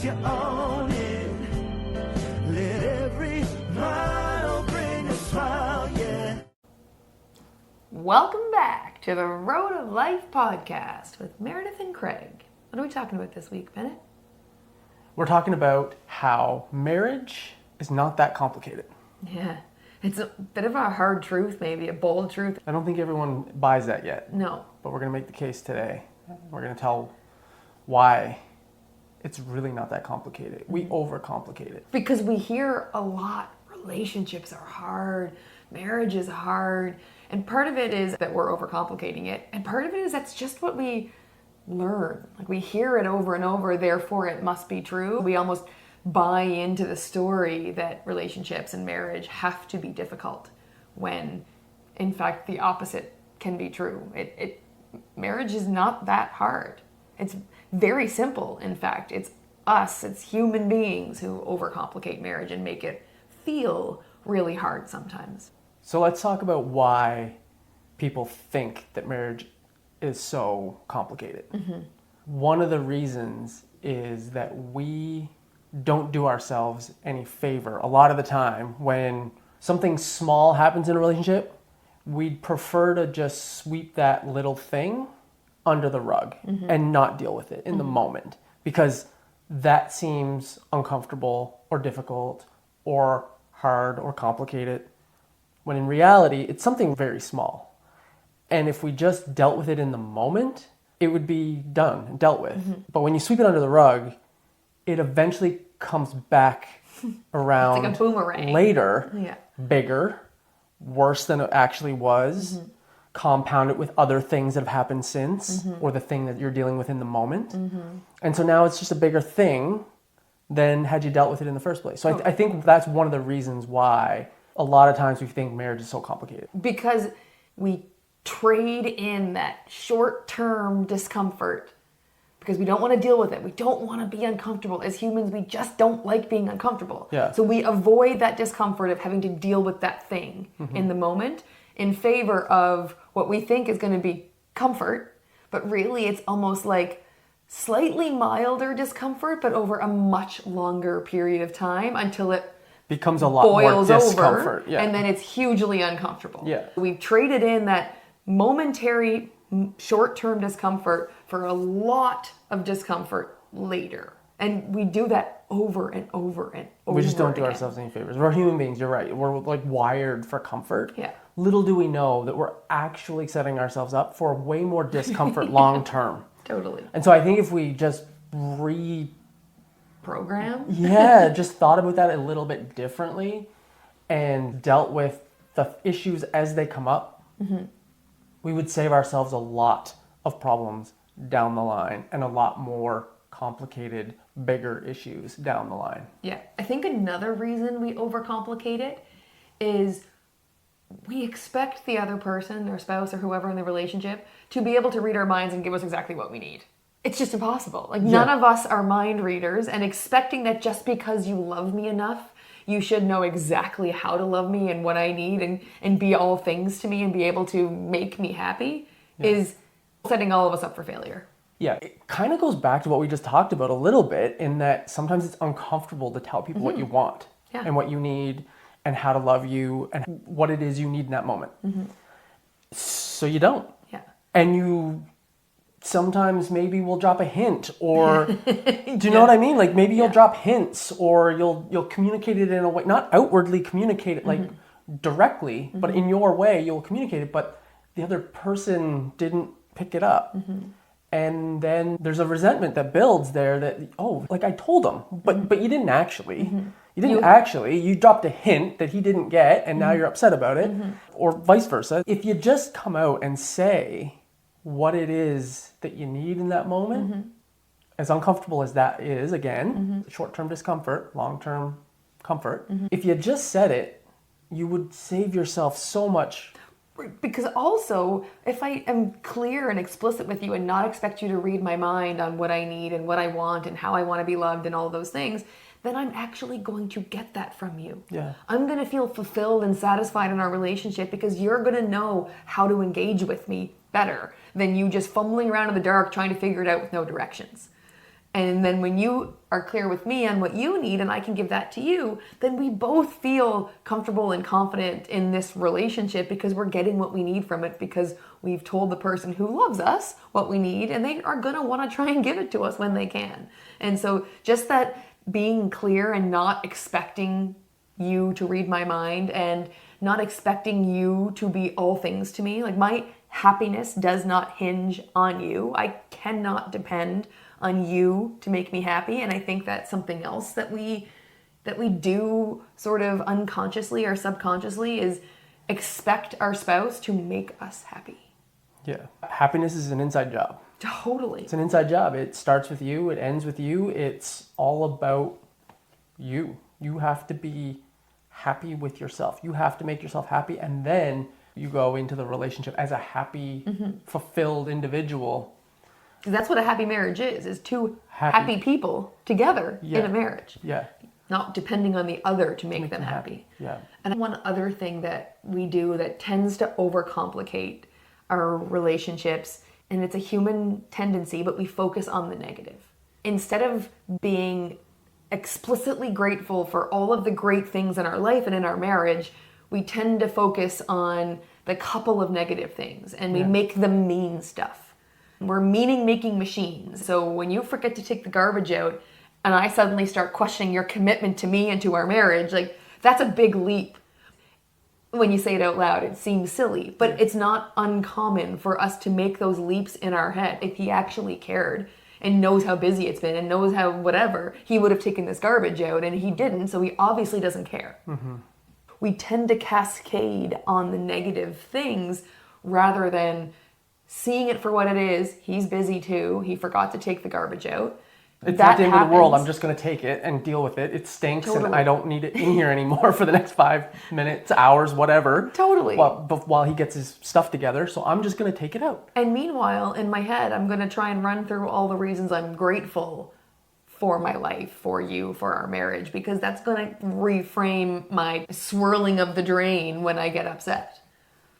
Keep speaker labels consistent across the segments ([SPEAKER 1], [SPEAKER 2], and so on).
[SPEAKER 1] you own it. Let every mile bring a smile, yeah.
[SPEAKER 2] Welcome back to the Road of Life podcast with Meredith and Craig. What are we talking about this week, Bennett?
[SPEAKER 3] We're talking about how marriage is not that complicated.
[SPEAKER 2] Yeah, it's a bit of a hard truth, maybe a bold truth.
[SPEAKER 3] I don't think everyone buys that yet.
[SPEAKER 2] No.
[SPEAKER 3] But we're going to make the case today. We're going to tell why it's really not that complicated. We overcomplicate it.
[SPEAKER 2] Because we hear a lot, relationships are hard, marriage is hard, and part of it is that we're overcomplicating it, and part of it is that's just what we learn. Like, we hear it over and over, therefore it must be true. We almost buy into the story that relationships and marriage have to be difficult, when in fact the opposite can be true. Marriage is not that hard. It's very simple, in fact. It's us, it's human beings who overcomplicate marriage and make it feel really hard sometimes.
[SPEAKER 3] So let's talk about why people think that marriage is so complicated. Mm-hmm. One of the reasons is that we don't do ourselves any favor. A lot of the time when something small happens in a relationship, we'd prefer to just sweep that little thing under the rug and not deal with it in the moment, because that seems uncomfortable or difficult or hard or complicated, when in reality it's something very small. And if we just dealt with it in the moment, it would be done and dealt with. But when you sweep it under the rug, it eventually comes back around
[SPEAKER 2] like a boomerang
[SPEAKER 3] later, bigger, worse than it actually was. Compound it with other things that have happened since, or the thing that you're dealing with in the moment. And so now it's just a bigger thing than had you dealt with it in the first place. So I think that's one of the reasons why a lot of times we think marriage is so complicated.
[SPEAKER 2] Because we trade in that short-term discomfort because we don't want to deal with it. We don't want to be uncomfortable. As humans, we just don't like being uncomfortable.
[SPEAKER 3] Yeah.
[SPEAKER 2] So we avoid that discomfort of having to deal with that thing in the moment in favor of what we think is going to be comfort, but really it's almost like slightly milder discomfort, but over a much longer period of time until it
[SPEAKER 3] becomes a lot more discomfort.
[SPEAKER 2] Over, and then it's hugely uncomfortable.
[SPEAKER 3] Yeah.
[SPEAKER 2] We've traded in that momentary short-term discomfort for a lot of discomfort later. And we do that over and over and over.
[SPEAKER 3] We just don't do
[SPEAKER 2] again.
[SPEAKER 3] ourselves any favors. We're human beings, you're right. We're like wired for comfort.
[SPEAKER 2] Yeah.
[SPEAKER 3] Little do we know that we're actually setting ourselves up for way more discomfort long term.
[SPEAKER 2] Totally.
[SPEAKER 3] And so I think if we just
[SPEAKER 2] Program?
[SPEAKER 3] just thought about that a little bit differently and dealt with the issues as they come up, we would save ourselves a lot of problems down the line and a lot more complicated, bigger issues down the line.
[SPEAKER 2] Yeah. I think another reason we overcomplicate it is we expect the other person, their spouse or whoever in the relationship, to be able to read our minds and give us exactly what we need. It's just impossible. Like, none of us are mind readers, and expecting that just because you love me enough, you should know exactly how to love me and what I need and be all things to me and be able to make me happy is setting all of us up for failure.
[SPEAKER 3] Yeah, it kind of goes back to what we just talked about a little bit, in that sometimes it's uncomfortable to tell people what you want and what you need and how to love you and what it is you need in that moment. So you don't.
[SPEAKER 2] Yeah.
[SPEAKER 3] And you sometimes maybe will drop a hint, or do you know what I mean? Like, maybe you'll drop hints, or you'll communicate it in a way, not outwardly communicate it like directly, but in your way you'll communicate it, but the other person didn't pick it up. And then there's a resentment that builds there that, oh, like I told him, but you didn't actually. You didn't actually. You dropped a hint that he didn't get, and now you're upset about it, or vice versa. If you just come out and say what it is that you need in that moment, as uncomfortable as that is, again, short-term discomfort, long-term comfort, if you just said it, you would save yourself so much.
[SPEAKER 2] Because also, if I am clear and explicit with you and not expect you to read my mind on what I need and what I want and how I want to be loved and all those things, then I'm actually going to get that from you.
[SPEAKER 3] Yeah.
[SPEAKER 2] I'm going to feel fulfilled and satisfied in our relationship because you're going to know how to engage with me better than you just fumbling around in the dark trying to figure it out with no directions. And then when you are clear with me on what you need and I can give that to you, then we both feel comfortable and confident in this relationship because we're getting what we need from it, because we've told the person who loves us what we need and they are going to want to try and give it to us when they can. And so just that being clear and not expecting you to read my mind and not expecting you to be all things to me. Like, my happiness does not hinge on you. I cannot depend on you to make me happy. And I think that's something else that we do sort of unconsciously or subconsciously, is expect our spouse to make us happy.
[SPEAKER 3] Yeah. Happiness is an inside job.
[SPEAKER 2] Totally.
[SPEAKER 3] It's an inside job. It starts with you. It ends with you. It's all about you. You have to be happy with yourself. You have to make yourself happy. And then you go into the relationship as a happy, fulfilled individual.
[SPEAKER 2] That's what a happy marriage is two happy people together in a marriage.
[SPEAKER 3] Yeah.
[SPEAKER 2] Not depending on the other to make them happy.
[SPEAKER 3] Yeah.
[SPEAKER 2] And one other thing that we do that tends to overcomplicate our relationships, and it's a human tendency, but we focus on the negative. Instead of being explicitly grateful for all of the great things in our life and in our marriage, we tend to focus on the couple of negative things and we make them mean stuff. We're meaning-making machines. So when you forget to take the garbage out and I suddenly start questioning your commitment to me and to our marriage, like, that's a big leap. When you say it out loud, it seems silly, but it's not uncommon for us to make those leaps in our head. If he actually cared and knows how busy it's been and knows how whatever, he would have taken this garbage out, and he didn't, so he obviously doesn't care. We tend to cascade on the negative things rather than seeing it for what it is. He's busy too. He forgot to take the garbage out.
[SPEAKER 3] It's not the end of the world. I'm just going to take it and deal with it. It stinks and I don't need it in here anymore for the next 5 minutes, hours, whatever.
[SPEAKER 2] Totally.
[SPEAKER 3] While he gets his stuff together. So I'm just going to take it out.
[SPEAKER 2] And meanwhile, in my head, I'm going to try and run through all the reasons I'm grateful for my life, for you, for our marriage, because that's going to reframe my swirling of the drain when I get upset.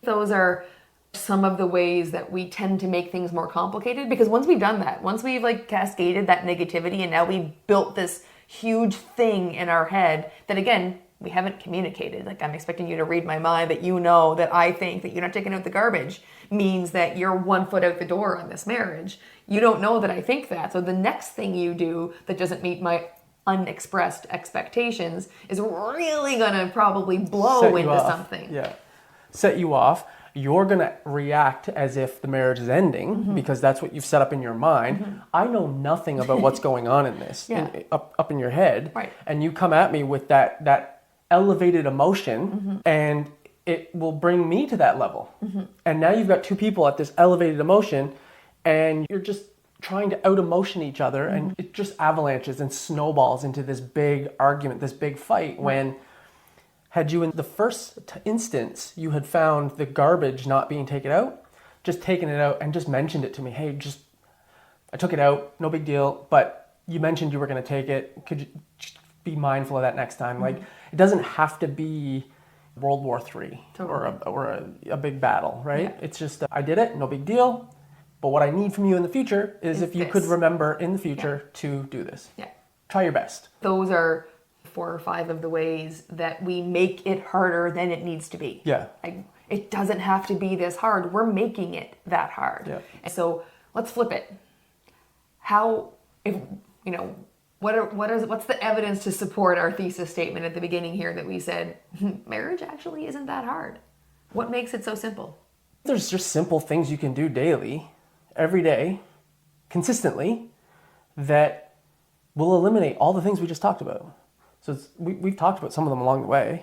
[SPEAKER 2] Those are some of the ways that we tend to make things more complicated, because once we've done that, once we've like cascaded that negativity and now we've built this huge thing in our head that, again, we haven't communicated. Like, I'm expecting you to read my mind, that you know that I think that you're not taking out the garbage means that you're 1 foot out the door on this marriage. You don't know that I think that. So the next thing you do that doesn't meet my unexpressed expectations is really gonna probably blow into something.
[SPEAKER 3] Yeah. Set you off. You're going to react as if the marriage is ending because that's what you've set up in your mind. I know nothing about what's going on in this, up in your head.
[SPEAKER 2] Right.
[SPEAKER 3] And you come at me with that elevated emotion and it will bring me to that level. And now you've got two people at this elevated emotion and you're just trying to out-emotion each other and it just avalanches and snowballs into this big argument, this big fight when... Had you in the first instance, you had found the garbage not being taken out, just taken it out and just mentioned it to me. Hey, I took it out, no big deal, but you mentioned you were going to take it. Could you just be mindful of that next time? Like, it doesn't have to be World War III or a big battle, right? Yeah. It's just, I did it, no big deal. But what I need from you in the future is if you could remember in the future to do this. Yeah. Try your best.
[SPEAKER 2] Those are 4 or 5 of the ways that we make it harder than it needs to be.
[SPEAKER 3] Yeah.
[SPEAKER 2] It doesn't have to be this hard. We're making it that hard. Yeah. And so let's flip it. What's the evidence to support our thesis statement at the beginning here that we said marriage actually isn't that hard? What makes it so simple?
[SPEAKER 3] There's just simple things you can do daily, every day, consistently, that will eliminate all the things we just talked about. So we've talked about some of them along the way.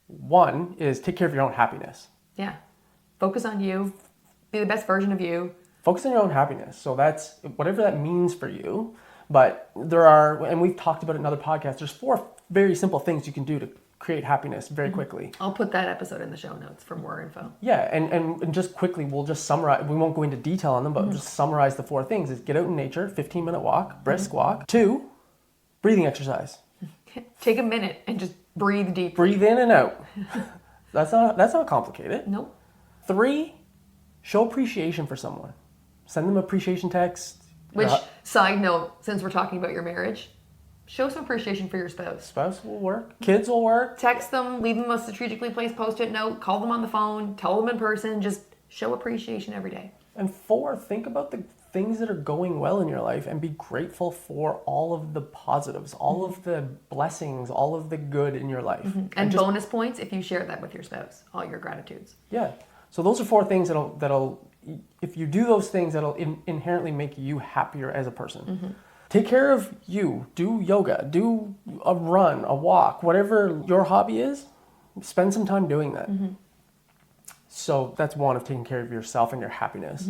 [SPEAKER 3] One is take care of your own happiness.
[SPEAKER 2] Yeah. Focus on you. Be the best version of you.
[SPEAKER 3] Focus on your own happiness. So that's whatever that means for you. But there are, and we've talked about it in other podcasts, there's 4 very simple things you can do to create happiness very quickly.
[SPEAKER 2] I'll put that episode in the show notes for more info.
[SPEAKER 3] Yeah, and just quickly, we'll just summarize. We won't go into detail on them, but just summarize the 4 things. Is get out in nature, 15-minute walk, brisk walk. 2, breathing exercise.
[SPEAKER 2] Take a minute and just breathe deep.
[SPEAKER 3] Breathe in and out. That's not complicated.
[SPEAKER 2] Nope.
[SPEAKER 3] 3, show appreciation for someone. Send them an appreciation text.
[SPEAKER 2] Which, side note, since we're talking about your marriage, show some appreciation for your spouse.
[SPEAKER 3] Spouse will work. Kids will work.
[SPEAKER 2] Text them, leave them a strategically placed post-it note, call them on the phone, tell them in person, just show appreciation every day.
[SPEAKER 3] And 4, think about the things that are going well in your life and be grateful for all of the positives, all of the blessings, all of the good in your life.
[SPEAKER 2] And bonus points if you share that with your spouse, all your gratitudes.
[SPEAKER 3] Yeah. So those are 4 things that'll if you do those things, that'll inherently make you happier as a person. Take care of you. Do yoga. Do a run, a walk, whatever your hobby is. Spend some time doing that. So that's one of taking care of yourself and your happiness.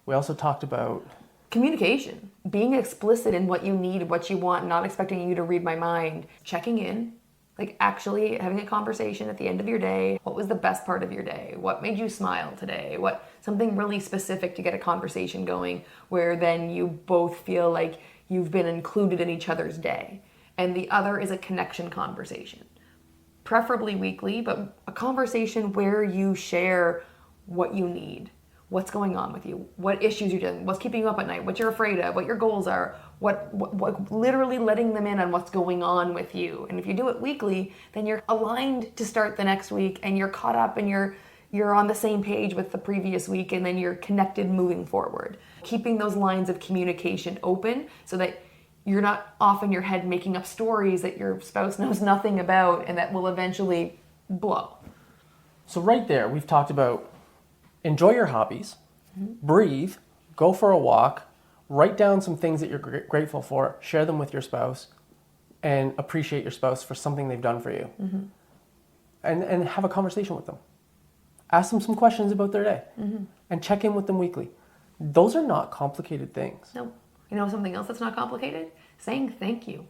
[SPEAKER 3] We also talked about
[SPEAKER 2] communication, being explicit in what you need, what you want, not expecting you to read my mind, checking in, like actually having a conversation at the end of your day. What was the best part of your day? What made you smile today? Something really specific to get a conversation going where then you both feel like you've been included in each other's day. And the other is a connection conversation. Preferably weekly, but a conversation where you share what you need, what's going on with you, what issues you're dealing with, what's keeping you up at night, what you're afraid of, what your goals are, what literally letting them in on what's going on with you. And if you do it weekly, then you're aligned to start the next week and you're caught up and you're on the same page with the previous week, and then you're connected moving forward. Keeping those lines of communication open so that you're not off in your head making up stories that your spouse knows nothing about and that will eventually blow.
[SPEAKER 3] So right there, we've talked about enjoy your hobbies, breathe, go for a walk, write down some things that you're grateful for, share them with your spouse, and appreciate your spouse for something they've done for you. And have a conversation with them. Ask them some questions about their day and check in with them weekly. Those are not complicated things.
[SPEAKER 2] No. You know something else that's not complicated? Saying thank you.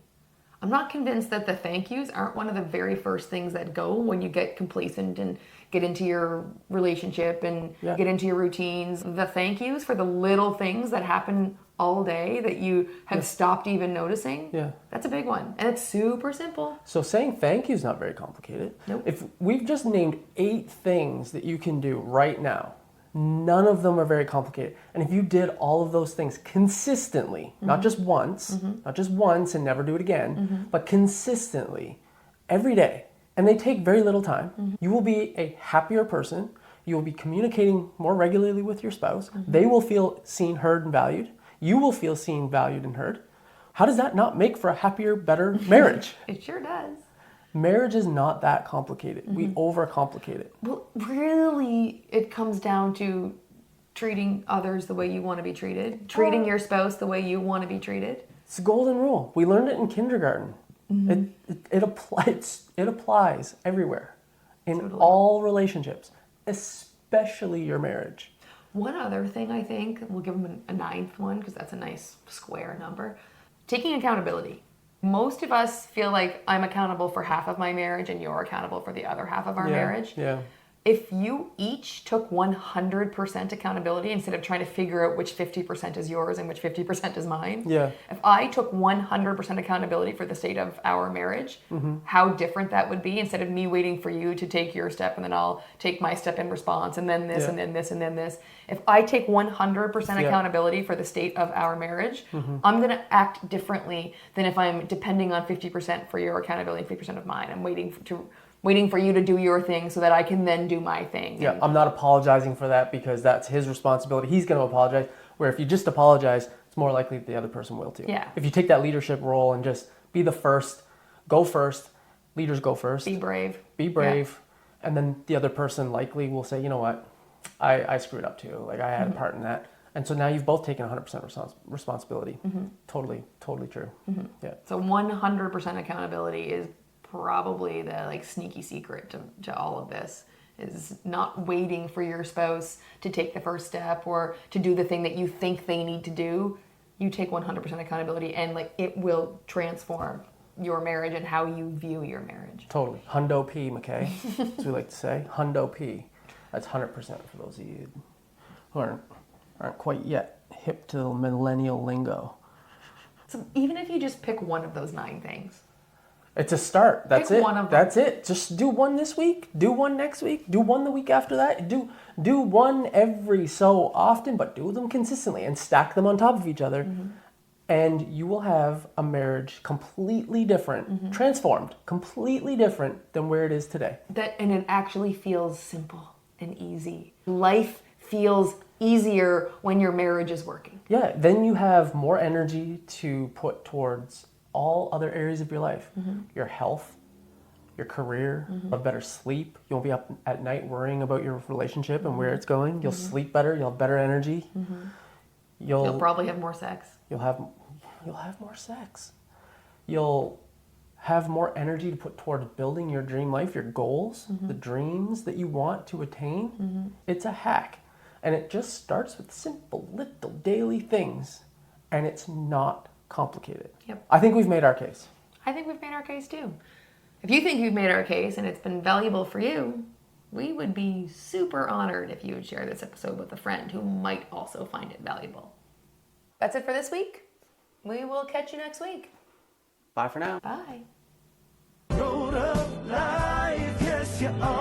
[SPEAKER 2] I'm not convinced that the thank yous aren't one of the very first things that go when you get complacent and get into your relationship and get into your routines. The thank yous for the little things that happen all day that you have stopped even noticing. That's a big one. And it's super simple.
[SPEAKER 3] So saying thank you is not very complicated.
[SPEAKER 2] Nope.
[SPEAKER 3] If we've just named 8 things that you can do right now, none of them are very complicated. And if you did all of those things consistently, not just once and never do it again, but consistently every day, and they take very little time, you will be a happier person. You will be communicating more regularly with your spouse. They will feel seen, heard, and valued. You will feel seen, valued, and heard. How does that not make for a happier, better marriage?
[SPEAKER 2] It sure does.
[SPEAKER 3] Marriage is not that complicated. We overcomplicate it.
[SPEAKER 2] Well, really, it comes down to treating others the way you want to be treated, treating your spouse the way you want to be treated.
[SPEAKER 3] It's a golden rule. We learned it in kindergarten. It applies everywhere, in all relationships, especially your marriage.
[SPEAKER 2] One other thing I think, we'll give them a 9th one because that's a nice square number. Taking accountability. Most of us feel like I'm accountable for half of my marriage and you're accountable for the other half of our marriage. If you each took 100% accountability instead of trying to figure out which 50% is yours and which 50% is mine. If I took 100% accountability for the state of our marriage, how different that would be instead of me waiting for you to take your step and then I'll take my step in response and then this and then this and then this. If I take 100% accountability for the state of our marriage, I'm going to act differently than if I'm depending on 50% for your accountability and 50% of mine. I'm waiting for you to do your thing so that I can then do my thing.
[SPEAKER 3] I'm not apologizing for that because that's his responsibility. He's going to apologize. Where if you just apologize, it's more likely the other person will too. If you take that leadership role and just be the first, go first, leaders go first.
[SPEAKER 2] Be brave.
[SPEAKER 3] And then the other person likely will say, you know what, I screwed up too. Like I had a part in that. And so now you've both taken 100% responsibility. Totally true.
[SPEAKER 2] So 100% accountability is probably the sneaky secret to all of this, is not waiting for your spouse to take the first step or to do the thing that you think they need to do. You take 100% accountability and it will transform your marriage and how you view your marriage.
[SPEAKER 3] Totally. Hundo P, McKay, as we like to say. Hundo P. That's 100% for those of you who aren't quite yet hip to the millennial lingo.
[SPEAKER 2] So even if you just pick one of those 9 things,
[SPEAKER 3] It's a start. That's
[SPEAKER 2] Pick
[SPEAKER 3] it.
[SPEAKER 2] one of them.
[SPEAKER 3] That's it. Just do one this week. Do one next week. Do one the week after that. Do one every so often, but do them consistently and stack them on top of each other. And you will have a marriage completely different, transformed, completely different than where it is today.
[SPEAKER 2] And it actually feels simple and easy. Life feels easier when your marriage is working.
[SPEAKER 3] Yeah, then you have more energy to put towards all other areas of your life. Your health, your career, a better sleep. You won't be up at night worrying about your relationship and where it's going. You'll sleep better. You'll have better energy.
[SPEAKER 2] You'll probably have more sex.
[SPEAKER 3] You'll have more sex. You'll have more energy to put towards building your dream life, your goals, the dreams that you want to attain. It's a hack. And it just starts with simple little daily things. And it's not complicated.
[SPEAKER 2] Yep.
[SPEAKER 3] I think we've made our case.
[SPEAKER 2] I think we've made our case too. If you think you've made our case and it's been valuable for you, we would be super honored if you would share this episode with a friend who might also find it valuable. That's it for this week. We will catch you next week.
[SPEAKER 3] Bye for now.
[SPEAKER 2] Bye.
[SPEAKER 1] Road of life, yes, you are.